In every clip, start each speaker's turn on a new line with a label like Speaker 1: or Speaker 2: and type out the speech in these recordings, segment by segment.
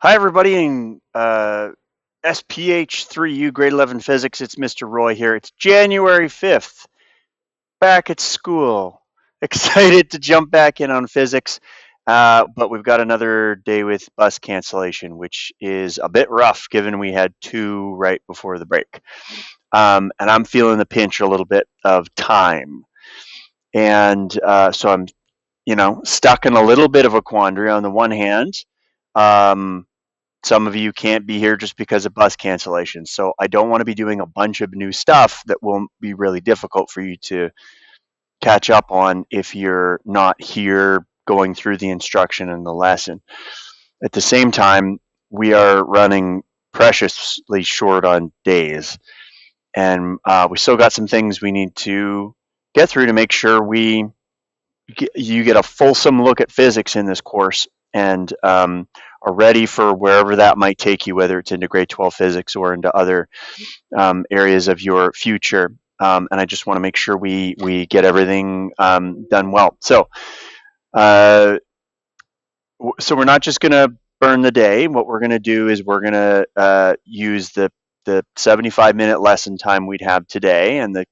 Speaker 1: Hi, everybody, in SPH3U grade 11 physics. It's Mr. Roy here. It's January 5th, back at school. Excited to jump back in on physics, but we've got another day with bus cancellation, which is a bit rough given we had two right before the break. And I'm feeling the pinch a little bit of time. And so I'm, stuck in a little bit of a quandary. On the one hand, um, some of you can't be here just because of bus cancellations. So I don't want to be doing a bunch of new stuff that will be really difficult for you to catch up on if you're not here going through the instruction and the lesson. At the same time, we are running preciously short on days, and we still got some things we need to get through to make sure you get a fulsome look at physics in this course and are ready for wherever that might take you, whether it's into grade 12 physics or into other areas of your future. And I just want to make sure we get everything done well. Uh, so we're not just going to burn the day. What we're going to do is we're going to use the 75-minute lesson time we'd have today and the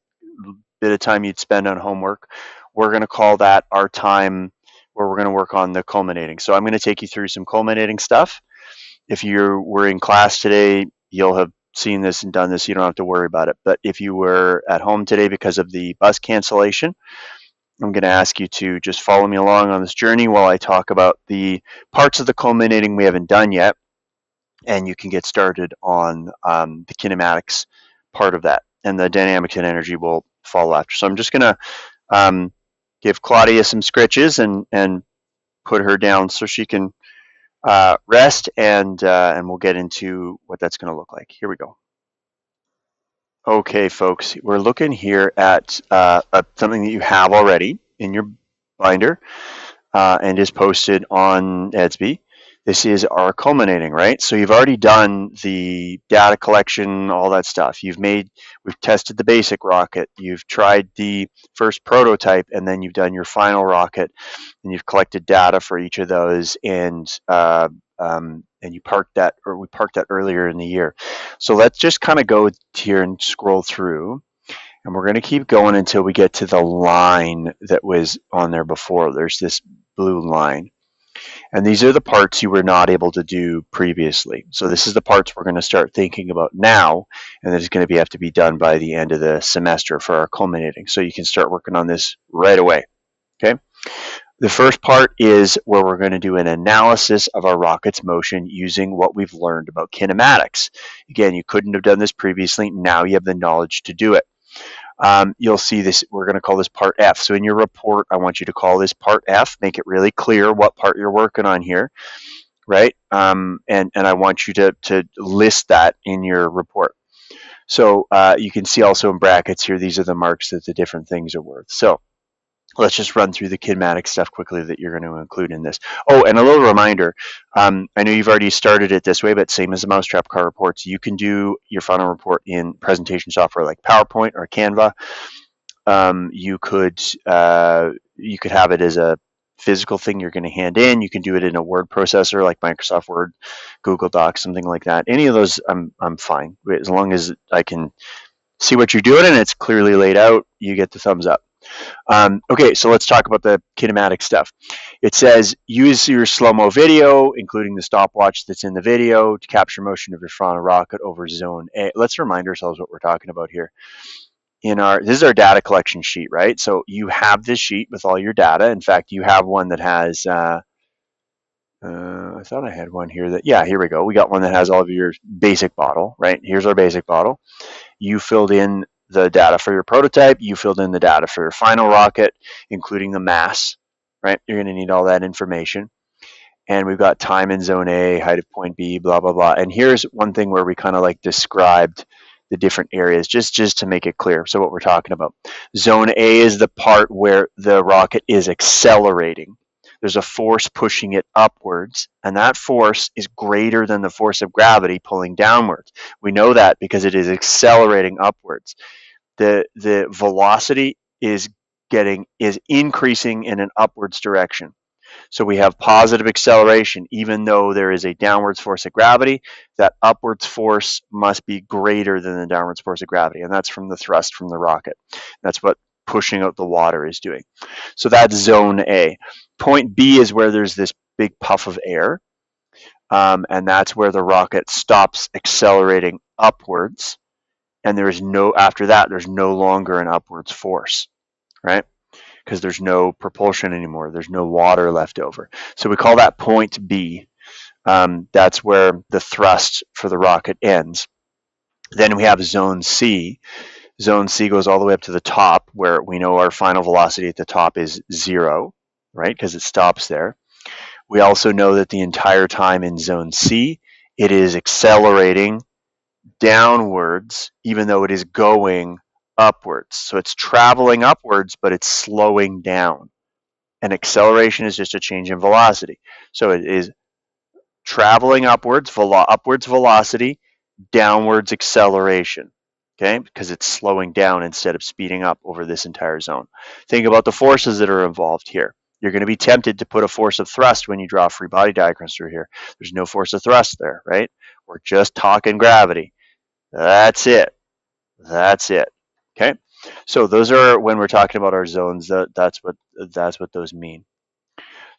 Speaker 1: bit of time you'd spend on homework. We're going to call that our time where we're going to work on the culminating. So I'm going to take you through some culminating stuff. If you were in class today, you'll have seen this and done this. You don't have to worry about it. But if you were at home today because of the bus cancellation, I'm going to ask you to just follow me along on this journey while I talk about the parts of the culminating we haven't done yet, and you can get started on the kinematics part of that, and the dynamics and energy will follow after. So I'm just going to give Claudia some scritches and put her down so she can rest, and we'll get into what that's going to look like. Here we go. Okay, folks, we're looking here at something that you have already in your binder and is posted on EDSB. This is our culminating, right? So you've already done the data collection, all that stuff. We've tested the basic rocket. You've tried the first prototype, and then you've done your final rocket, and you've collected data for each of those, and we parked that earlier in the year. So let's just kind of go here and scroll through. And we're going to keep going until we get to the line that was on there before. There's this blue line. And these are the parts you were not able to do previously. So this is the parts we're going to start thinking about now, and that is going to have to be done by the end of the semester for our culminating. So you can start working on this right away. Okay. The first part is where we're going to do an analysis of our rocket's motion using what we've learned about kinematics. Again, you couldn't have done this previously. Now you have the knowledge to do it. You'll see this, we're going to call this part F. So in your report, I want you to call this part F, make it really clear what part you're working on here, right? And I want you to list that in your report. So you can see also in brackets here, these are the marks that the different things are worth. So let's just run through the kinematic stuff quickly that you're going to include in this. Oh, and a little reminder, I know you've already started it this way, but same as the Mousetrap car reports, you can do your final report in presentation software like PowerPoint or Canva. You could have it as a physical thing you're going to hand in. You can do it in a word processor like Microsoft Word, Google Docs, something like that. Any of those, I'm fine. As long as I can see what you're doing and it's clearly laid out, you get the thumbs up. Okay, so let's talk about the kinematic stuff. It says use your slow-mo video, including the stopwatch that's in the video, to capture motion of your frontal rocket over zone A. Let's remind ourselves what we're talking about here. This is our data collection sheet, right? So you have this sheet with all your data. In fact, you have one that has, I thought I had one here here we go. We got one that has all of your basic model, right? Here's our basic model. You filled in the data for your prototype. You filled in the data for your final rocket, including the mass, right? You're going to need all that information. And we've got time in zone A, height of point B, blah, blah, blah. And here's one thing where we kind of like described the different areas just to make it clear. So what we're talking about. Zone A is the part where the rocket is accelerating. There's a force pushing it upwards, and that force is greater than the force of gravity pulling downwards. We know that because it is accelerating upwards. The velocity is increasing in an upwards direction. So we have positive acceleration. Even though there is a downwards force of gravity, that upwards force must be greater than the downwards force of gravity. And that's from the thrust from the rocket. That's what pushing out the water is doing. So that's zone A. Point B is where there's this big puff of air. And that's where the rocket stops accelerating upwards. And after that, there's no longer an upwards force, right? Because there's no propulsion anymore. There's no water left over. So we call that point B. That's where the thrust for the rocket ends. Then we have zone C. Zone C goes all the way up to the top, where we know our final velocity at the top is 0, right? Because it stops there. We also know that the entire time in zone C, it is accelerating downwards, even though it is going upwards. So it's traveling upwards, but it's slowing down. And acceleration is just a change in velocity. So it is traveling upwards, upwards velocity, downwards acceleration. Okay, because it's slowing down instead of speeding up over this entire zone. Think about the forces that are involved here. You're going to be tempted to put a force of thrust when you draw free body diagrams through here. There's no force of thrust there, right? We're just talking gravity. That's it. That's it. Okay. So those are, when we're talking about our zones, that's what those mean.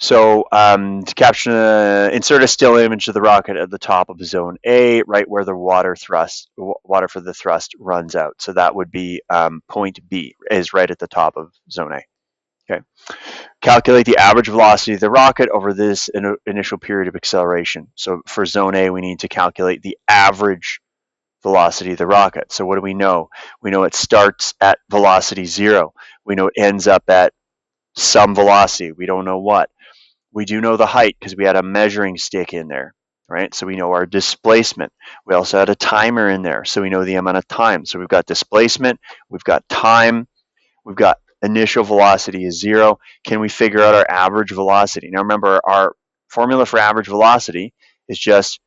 Speaker 1: So to capture, insert a still image of the rocket at the top of zone A, right where the water for the thrust runs out. So that would be point B, is right at the top of zone A. Okay. Calculate the average velocity of the rocket over this initial period of acceleration. So for zone A, we need to calculate the average velocity of the rocket. So what do we know? We know it starts at velocity 0. We know it ends up at some velocity. We don't know what. We do know the height because we had a measuring stick in there, right? So we know our displacement. We also had a timer in there, so we know the amount of time. So we've got displacement, we've got time, we've got initial velocity is 0. Can we figure out our average velocity? Now remember, our formula for average velocity is just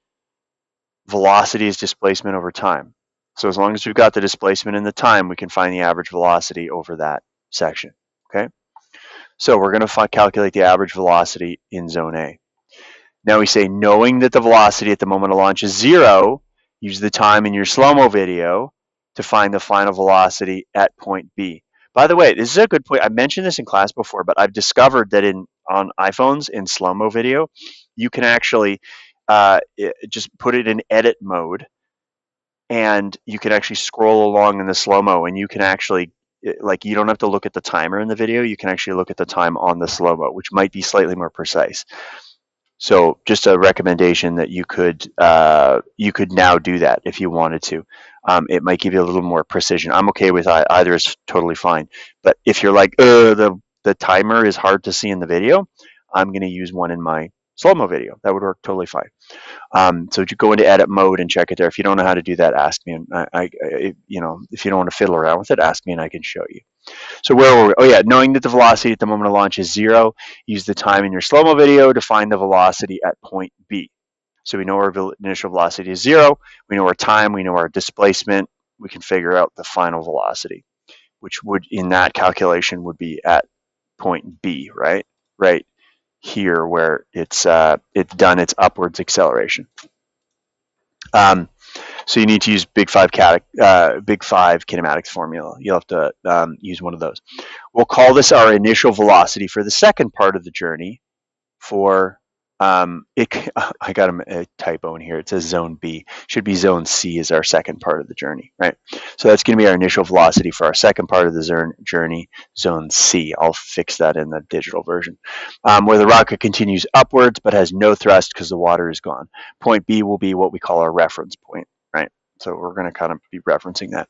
Speaker 1: velocity is displacement over time. So as long as we've got the displacement and the time, we can find the average velocity over that section, okay? So we're going to calculate the average velocity in zone A. Now we say, knowing that the velocity at the moment of launch is 0, use the time in your slow-mo video to find the final velocity at point B. By the way, this is a good point. I mentioned this in class before, but I've discovered that on iPhones in slow-mo video, you can actually just put it in edit mode, and you can actually scroll along in the slow-mo, and you can actually, like, you don't have to look at the timer in the video. You can actually look at the time on the slow-mo, which might be slightly more precise. So just a recommendation that you could now do that if you wanted to. It might give you a little more precision. I'm okay with either, is totally fine. But if you're like, the timer is hard to see in the video, I'm going to use one in my slow-mo video. That would work totally fine. So you go into edit mode and check it there. If you don't know how to do that, ask me. And if you don't want to fiddle around with it, ask me and I can show you. So where were we? Oh yeah, knowing that the velocity at the moment of launch is 0, use the time in your slow-mo video to find the velocity at point B. So we know our initial velocity is 0, we know our time, we know our displacement, we can figure out the final velocity, which would, in that calculation, would be at point B, right? Right here where it's done its upwards acceleration. So you need to use big 5 kinematics formula. You'll have to use one of those. We'll call this our initial velocity for the second part of the journey. For I got a typo in here. It says zone B. Should be zone C is our second part of the journey, right? So that's going to be our initial velocity for our second part of the journey, zone C. I'll fix that in the digital version. Where the rocket continues upwards but has no thrust because the water is gone. Point B will be what we call our reference point, right? So we're going to kind of be referencing that.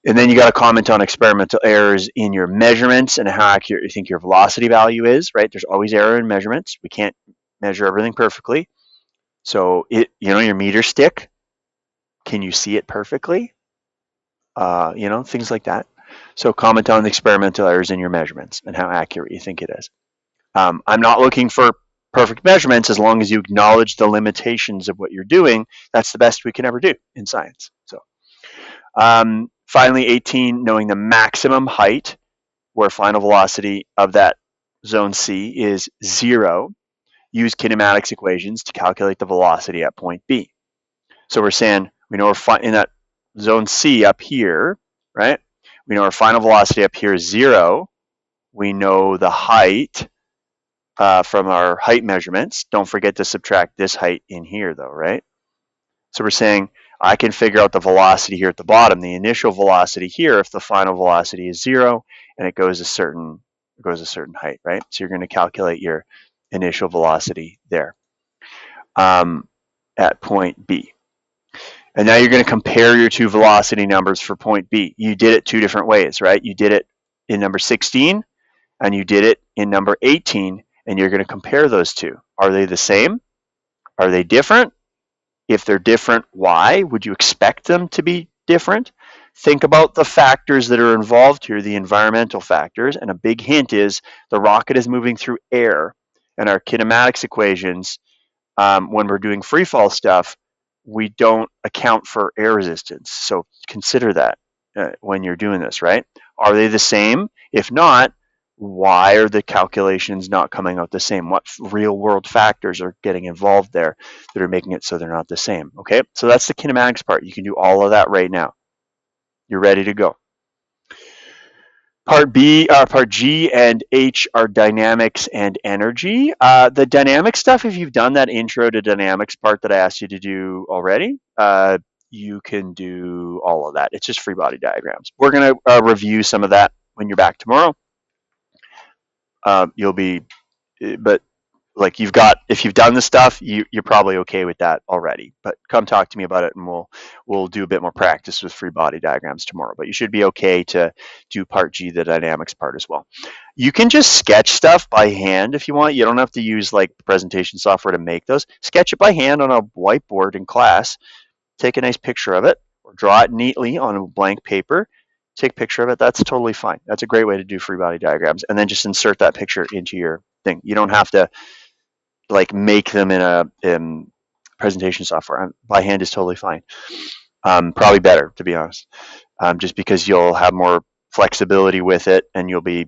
Speaker 1: And then you got to comment on experimental errors in your measurements and how accurate you think your velocity value is, right? There's always error in measurements. We can't measure everything perfectly. So your meter stick, can you see it perfectly? Things like that. So comment on the experimental errors in your measurements and how accurate you think it is. I'm not looking for perfect measurements. As long as you acknowledge the limitations of what you're doing, that's the best we can ever do in science. So. Finally, 18, knowing the maximum height where final velocity of that zone C is 0. Use kinematics equations to calculate the velocity at point B. So we're saying we know we're in that zone C up here, right? We know our final velocity up here is 0. We know the height from our height measurements. Don't forget to subtract this height in here though, right? So we're saying I can figure out the velocity here at the bottom, the initial velocity here, if the final velocity is 0 and it goes a certain height, right? So you're going to calculate your initial velocity there at point B. And now you're going to compare your two velocity numbers for point B. You did it two different ways, right? You did it in number 16 and you did it in number 18, and you're going to compare those two. Are they the same? Are they different? If they're different, why? Would you expect them to be different? Think about the factors that are involved here, the environmental factors, and a big hint is the rocket is moving through air, and our kinematics equations, when we're doing free fall stuff, we don't account for air resistance. So consider that when you're doing this, right? Are they the same? If not, why are the calculations not coming out the same? What real world factors are getting involved there that are making it so they're not the same? Okay, so that's the kinematics part. You can do all of that right now. You're ready to go. Part G and H are dynamics and energy. The dynamic stuff, if you've done that intro to dynamics part that I asked you to do already, you can do all of that. It's just free body diagrams. We're going to review some of that when you're back tomorrow. You'll be, but like if you've done the stuff, you're probably okay with that already. But come talk to me about it, and we'll do a bit more practice with free body diagrams tomorrow. But you should be okay to do part G, the dynamics part as well. You can just sketch stuff by hand if you want. You don't have to use like presentation software to make those. Sketch it by hand on a whiteboard in class. Take a nice picture of it, or draw it neatly on a blank paper. Take a picture of it. That's totally fine. That's a great way to do free body diagrams. And then just insert that picture into your thing. You don't have to like make them in presentation software. By hand is totally fine. Probably better, to be honest, just because you'll have more flexibility with it, and you'll be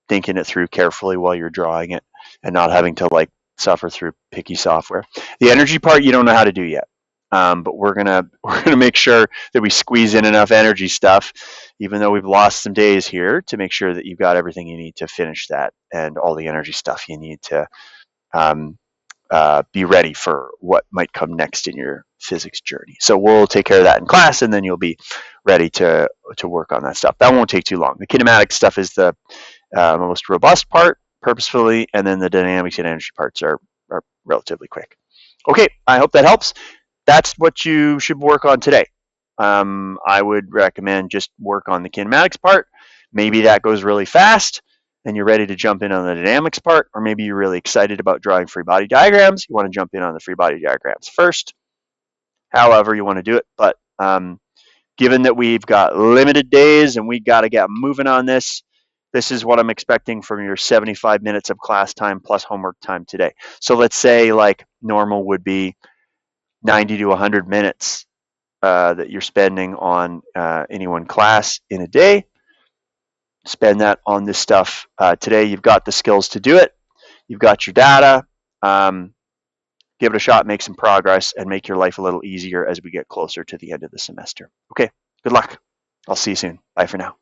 Speaker 1: thinking it through carefully while you're drawing it, and not having to like suffer through picky software. The energy part you don't know how to do yet, but we're gonna make sure that we squeeze in enough energy stuff, even though we've lost some days here, to make sure that you've got everything you need to finish that, and all the energy stuff you need to be ready for what might come next in your physics journey. So we'll take care of that in class, and then you'll be ready to work on that stuff. That won't take too long. The kinetic stuff is the most robust part, purposefully, and then the dynamics and energy parts are relatively quick. Okay, I hope that helps. That's what you should work on today. I would recommend just work on the kinematics part. Maybe that goes really fast and you're ready to jump in on the dynamics part, or maybe you're really excited about drawing free body diagrams. You want to jump in on the free body diagrams first, however you want to do it. But given that we've got limited days and we got to get moving on this, this is what I'm expecting from your 75 minutes of class time plus homework time today. So let's say like normal would be 90 to 100 minutes that you're spending on any one class in a day. Spend that on this stuff today. You've got the skills to do it. You've got your data. Give it a shot, make some progress, and make your life a little easier as we get closer to the end of the semester. Okay, good luck. I'll see you soon. Bye for now.